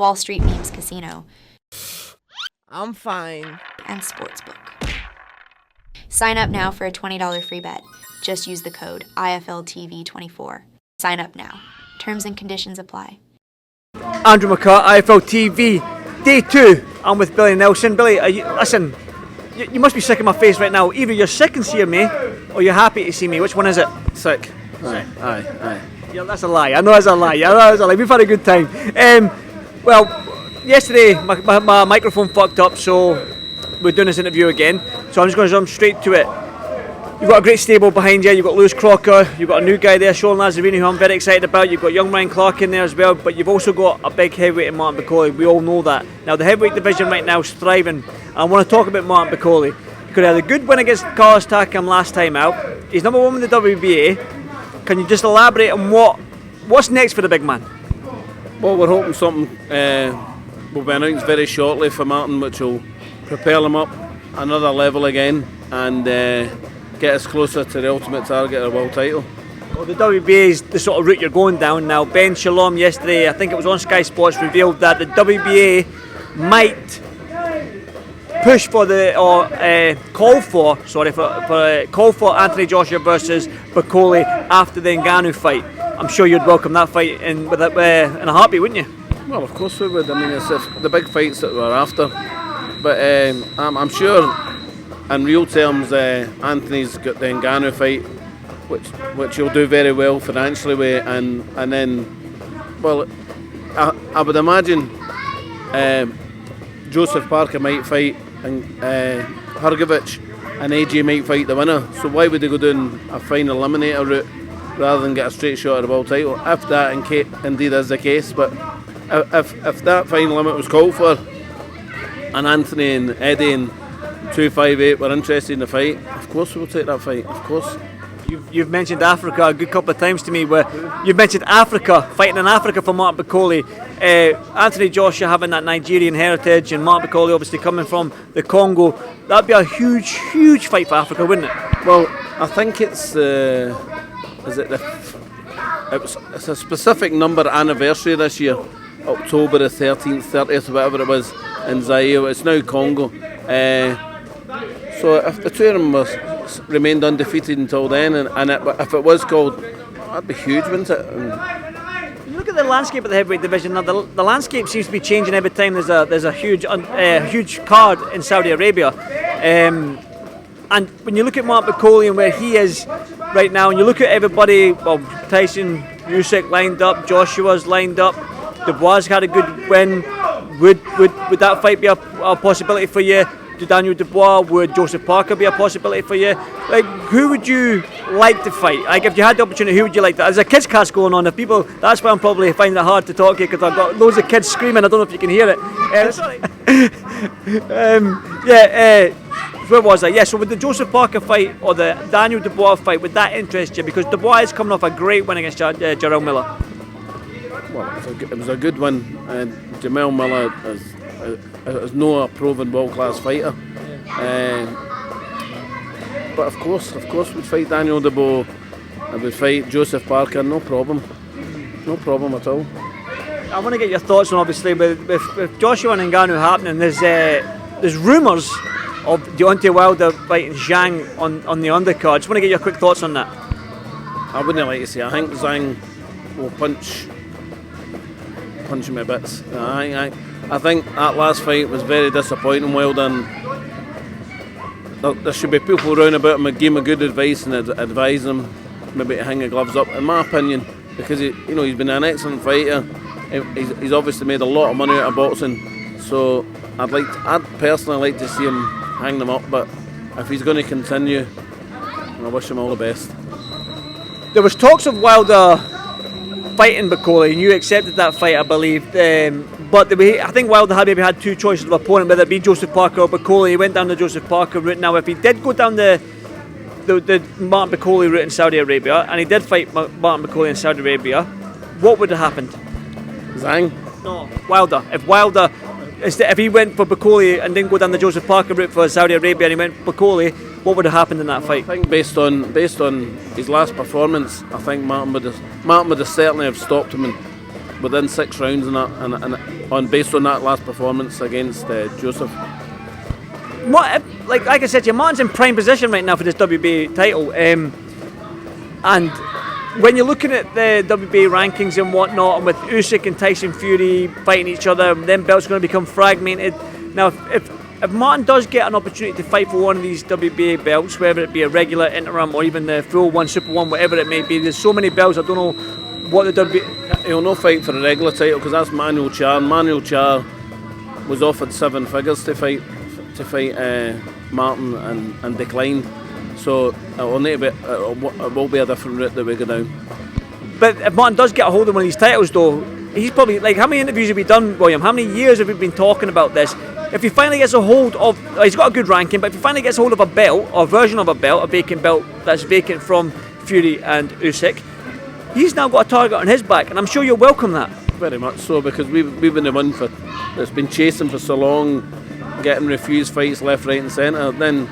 Wall Street Memes Casino, I'm fine. and Sportsbook. Sign up now for a $20 free bet. Just use the code IFLTV24. Sign up now. Terms and conditions apply. Andrew McCART, IFL TV, day 2. I'm with Billy Nelson. Billy, listen, you must be sick of my face right now. Either you're sick and seeing me, or you're happy to see me. Which one is it? Sick. Aye. Yeah, that's a lie. I know that's a lie. We've had a good time. Well, yesterday my microphone fucked up, so we're doing this interview again. So I'm just going to jump straight to it. You've got a great stable behind you. You've got Lewis Crocker. You've got a new guy there, Sean Lazzarini, who I'm very excited about. You've got young Ryan Clark in there as well. But you've also got a big heavyweight in Martin Bakole. We all know that. Now, the heavyweight division right now is thriving. I want to talk about Martin Bakole. Because he had a good win against Carlos Takam last time out. He's number 1 with the WBA. Can you just elaborate on what's next for the big man? Well, we're hoping something will be announced very shortly for Martin, which will propel him up another level again and get us closer to the ultimate target of the world title. Well, the WBA is the sort of route you're going down now. Ben Shalom yesterday, I think it was on Sky Sports, revealed that the WBA might push for call for Anthony Joshua versus Bakole after the Ngannou fight. I'm sure you'd welcome that fight in a heartbeat, wouldn't you? Well, of course we would. I mean, it's the big fights that we're after. But I'm sure, in real terms, Anthony's got the Ngannou fight, which he'll do very well financially with, and then, well, I would imagine Joseph Parker might fight, and Hrgovic and AJ might fight the winner. So why would they go down a final eliminator route rather than get a straight shot at the world title? If that indeed is the case, but if that final limit was called for, and Anthony and Eddie and 258 were interested in the fight, of course we will take that fight, of course. You've mentioned Africa a good couple of times to me, where you've mentioned Africa, fighting in Africa for Martin Bakole. Anthony Joshua having that Nigerian heritage, and Martin Bakole obviously coming from the Congo. That'd be a huge fight for Africa, wouldn't it? Well, I think it's a specific number anniversary this year, October the 13th, 30th, whatever it was, in Zaire. It's now Congo. So if the two of them remained undefeated until then, and if it was called, that'd be huge, wouldn't it? You look at the landscape of the heavyweight division now. The landscape seems to be changing every time there's a huge card in Saudi Arabia. And when you look at Martin Bakole and where he is right now, and you look at everybody, well, Tyson, Usyk lined up, Joshua's lined up, Dubois had a good win. Would that fight be a possibility for you? To Daniel Dubois, would Joseph Parker be a possibility for you? Like, who would you like to fight? Like, if you had the opportunity, who would you like to? There's a kids cast going on. That's why I'm probably finding it hard to talk here, because I've got loads of kids screaming. I don't know if you can hear it. Where was I? Yeah, so with the Joseph Parker fight or the Daniel Dubois fight, would that interest you? Because Dubois is coming off a great win against Jarrell Miller. Well, it was a good win. Jamel Miller is no proven world-class fighter. But of course we'd fight Daniel Dubois and we'd fight Joseph Parker, no problem at all. I want to get your thoughts on, obviously, with Joshua and Ngannou happening. There's rumours of Deontay Wilder fighting Zhang on the undercard. Just want to get your quick thoughts on that. I wouldn't like to say. I think Zhang will punch him a bit. I think that last fight was very disappointing, Wilder, and there should be people round about him and give him a good advice and advise him maybe to hang the gloves up, in my opinion, because he's been an excellent fighter. He's obviously made a lot of money out of boxing, so I'd personally like to see him hang them up, but if he's going to continue, I wish him all the best. There was talks of Wilder fighting Bakole, and you accepted that fight, I believe. But I think Wilder maybe had two choices of opponent, whether it be Joseph Parker or Bakole. He went down the Joseph Parker route. Now, if he did go down the Martin Bakole route in Saudi Arabia, and he did fight Martin Bakole in Saudi Arabia, what would have happened? Zhang? No, Wilder. If he went for Bakole and didn't go down the Joseph Parker route for Saudi Arabia and he went Bakole, what would have happened in that fight? I think based on his last performance, I think Martin would have certainly have stopped him within 6 rounds and that, and based on that last performance against Joseph. Like I said, your man's in prime position right now for this WBA title, and when you're looking at the WBA rankings and whatnot, and with Usyk and Tyson Fury fighting each other, then belts are going to become fragmented. Now, if Martin does get an opportunity to fight for one of these WBA belts, whether it be a regular, interim, or even the full one, Super One, whatever it may be, there's so many belts. I don't know what the WBA. He'll not fight for a regular title because that's Manuel Charr. Manuel Charr was offered 7 figures to fight Martin and declined. So it will be a different route that we go down. But if Martin does get a hold of one of these titles, though, he's probably like, how many interviews have we done, William? How many years have we been talking about this? If he finally gets a hold of, he's got a good ranking, but if he finally gets a hold of a belt, or a version of a belt, a vacant belt that's vacant from Fury and Usyk, he's now got a target on his back, and I'm sure you'll welcome that. Very much so, because we've been the one that's been chasing for so long, getting refused fights left, right, and centre. Then,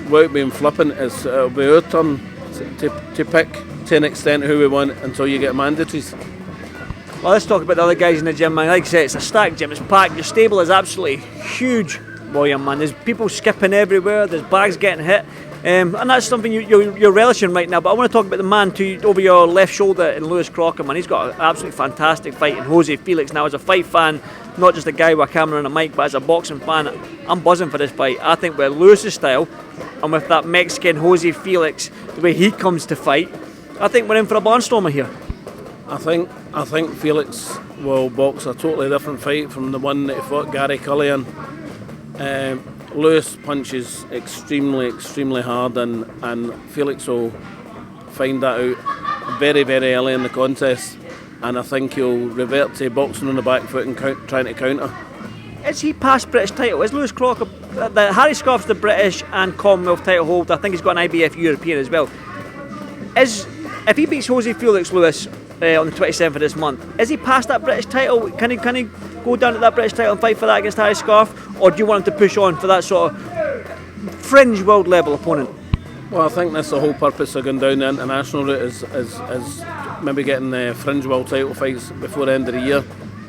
without being flippant, it'll be our turn to pick to an extent who we want until you get mandatories. Well, let's talk about the other guys in the gym, man. Like I said, it's a stacked gym, it's packed. Your stable is absolutely huge, William, man. There's people skipping everywhere, there's bags getting hit, and that's something you're relishing right now. But I want to talk about the man over your left shoulder in Lewis Crocker, man. He's got an absolutely fantastic fight in Jose Felix. Now, as a fight fan, not just a guy with a camera and a mic, but as a boxing fan, I'm buzzing for this fight. I think with Lewis's style, and with that Mexican Jose Felix, the way he comes to fight, I think we're in for a barnstormer here. I think Felix will box a totally different fight from the one that he fought Gary Cullian. Lewis punches extremely hard, and Felix will find that out very, very early in the contest, and I think he'll revert to boxing on the back foot and trying to counter. Is he past British title? Is Lewis Crocker, Harry Scarf's the British and Commonwealth title holder? I think he's got an IBF European as well. If he beats Jose Felix, Lewis, on the 27th of this month, is he past that British title? Can he go down to that British title and fight for that against Harry Scarf, or do you want him to push on for that sort of fringe world level opponent? Well, I think that's the whole purpose of going down the international route is maybe getting the fringe world title fights before the end of the year.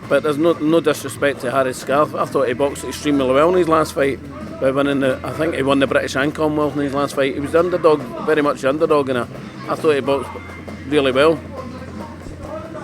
But there's no disrespect to Harry Scarf. I thought he boxed extremely well in his last fight by winning I think he won the British and Commonwealth in his last fight. He was the underdog, very much the underdog, and I thought he boxed really well.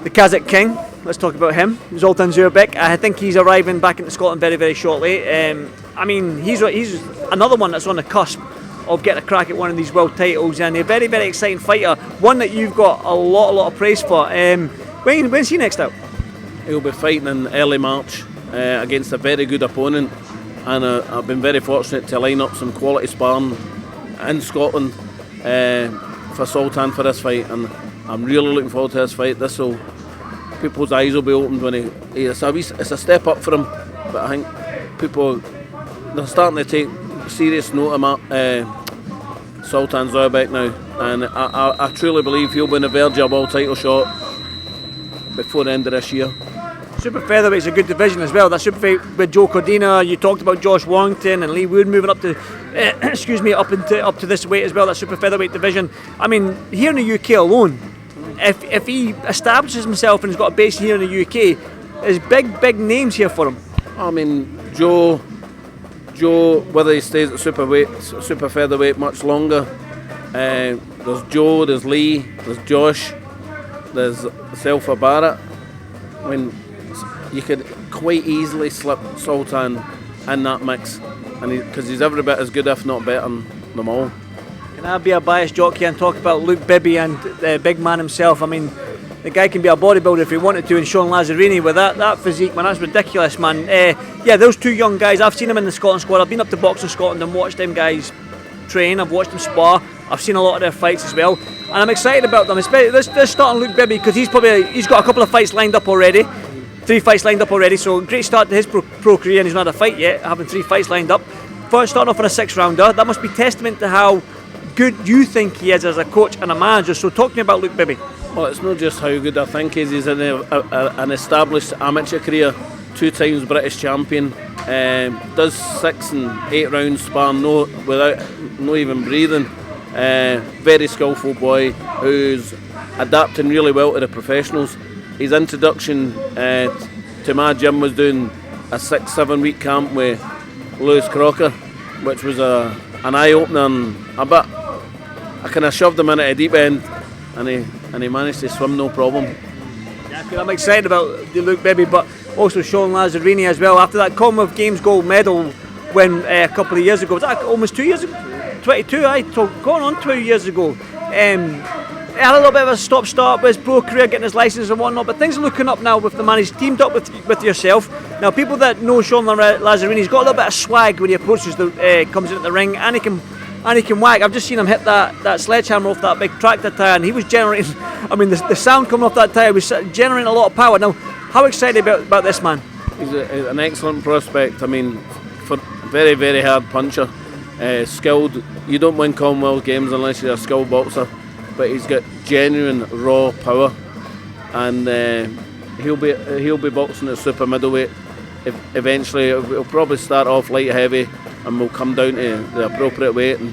The Kazakh King, let's talk about him, Zoltan Zurbek. I think he's arriving back into Scotland very, very shortly. I mean, he's another one that's on the cusp of getting a crack at one of these world titles, and a very, very exciting fighter, one that you've got a lot of praise for. When's he next out? He'll be fighting in early March against a very good opponent, and I've been very fortunate to line up some quality sparring in Scotland for Sultan for this fight, and I'm really looking forward to this fight. People's eyes will be opened when it's a step up for him, but I think they're starting to take serious note of Sultan Zurbek now, and I truly believe he'll be on the verge of a world title shot before the end of this year. Super featherweight's a good division as well. That super featherweight with Joe Cordina. You talked about Josh Warrington and Lee Wood moving up to, up to this weight as well. That super featherweight division. I mean, here in the UK alone, if he establishes himself and has got a base here in the UK, there's big names here for him. I mean, Joe, whether he stays at super featherweight much longer, there's Joe, there's Lee, there's Josh, there's Selfa Barrett. I mean, you could quite easily slip Sultan in that mix, and because he's every bit as good, if not better, than them all. Can I be a biased jockey and talk about Luke Bibby and the big man himself? I mean, the guy can be a bodybuilder if he wanted to, and Sean Lazzarini with that physique, man, that's ridiculous, man. Yeah, those two young guys, I've seen them in the Scotland squad. I've been up to Boxing Scotland and watched them guys train. I've watched them spar. I've seen a lot of their fights as well, and I'm excited about them. Especially let's start on Luke Bibby, because he's got a couple of fights lined up already. 3 fights lined up already, so great start to his pro career, and he's not had a fight yet, having 3 fights lined up. First, starting off on a 6-rounder, that must be testament to how good you think he is as a coach and a manager. So talk to me about Luke Bibby. Well, it's not just how good I think he is. He's in an established amateur career, 2 times British champion, does 6 and 8 rounds sparring without even breathing. Very skillful boy who's adapting really well to the professionals. his introduction to my gym was doing a 6-7 week camp with Crocker, which was an eye opener, and I kind of shoved him in at a deep end, and he managed to swim no problem. Yeah, I'm excited about the Luke Bibby, but also Sean Lazzarini as well. After that Commonwealth Games gold medal win a couple of years ago, was that almost 2 years ago? 22, going on 2 years ago. He had a little bit of a stop-start with his pro career, getting his licence and whatnot, but things are looking up now with the man. He's teamed up with yourself. Now, people that know Sean Lazzarini, he's got a little bit of swag when he approaches comes into the ring, and he can whack. I've just seen him hit that sledgehammer off that big tractor tyre, and he was generating, I mean, the sound coming off that tyre was generating a lot of power. Now, how excited about this man? He's an excellent prospect. I mean, for very, very hard puncher, skilled. You don't win Commonwealth Games unless you're a skilled boxer, but he's got genuine raw power, and he'll be boxing at super middleweight. Eventually, he'll probably start off light heavy, and will come down to the appropriate weight. And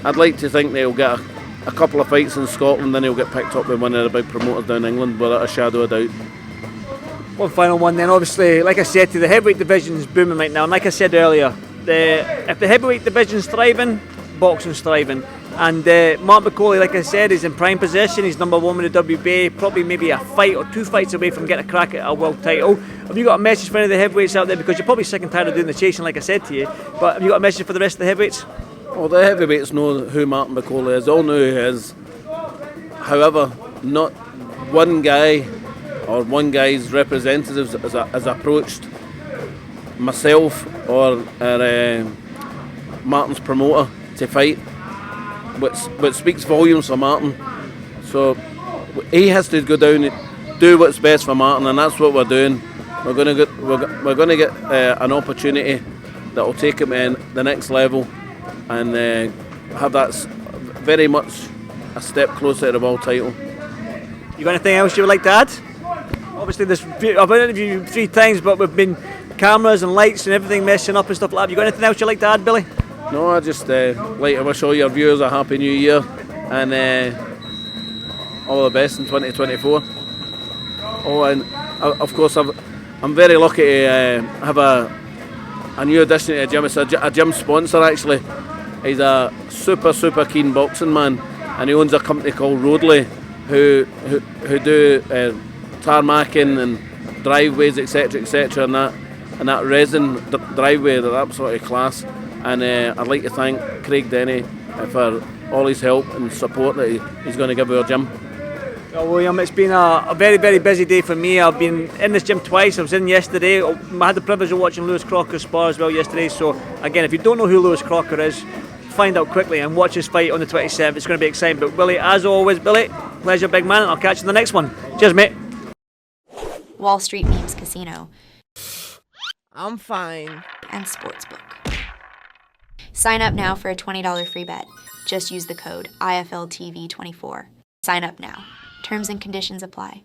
I'd like to think that he'll get a couple of fights in Scotland, then he'll get picked up by one of the big promoters down England, without a shadow of doubt. One final one then, obviously, like I said, the heavyweight division's booming right now, and like I said earlier, if the heavyweight division's thriving, boxing's thriving. And Mark Bakole, like I said, is in prime position. He's number one with the WBA, probably maybe a fight or 2 fights away from getting a crack at a world title. Have you got a message for any of the heavyweights out there? Because you're probably sick and tired of doing the chasing, like I said to you, but have you got a message for the rest of the heavyweights? Well, the heavyweights know who Martin Bakole is, all know who he is. However, not one guy or one guy's representatives has approached myself or Martin's promoter to fight, which speaks volumes for Martin. So he has to go down and do what's best for Martin, and that's what we're doing. We're going to get an opportunity that will take him to the next level, and have that very much a step closer to the world title. You got anything else you would like to add? Obviously, I've interviewed you 3 times, but we've been cameras and lights and everything messing up and stuff like that. Have you got anything else you'd like to add, Billy? No, I just like to wish all your viewers a happy new year, and all the best in 2024. Oh, and of course I'm very lucky to have a new addition to the gym. It's a gym sponsor actually. He's a super keen boxing man, and he owns a company called Roadley who do tarmacking and driveways, etc., and that resin driveway, they're absolutely class. And I'd like to thank Craig Denny for all his help and support that he's going to give our gym. Well, William, it's been a very, very busy day for me. I've been in this gym twice. I was in yesterday. I had the privilege of watching Lewis Crocker spar as well yesterday. So again, if you don't know who Lewis Crocker is, find out quickly and watch his fight on the 27th. It's going to be exciting. But Willie, as always, Billy, pleasure, big man, and I'll catch you in the next one. Cheers, mate. Wall Street Memes Casino I'm fine. and Sportsbook. Sign up now for a $20 free bet. Just use the code IFLTV24. Sign up now. Terms and conditions apply.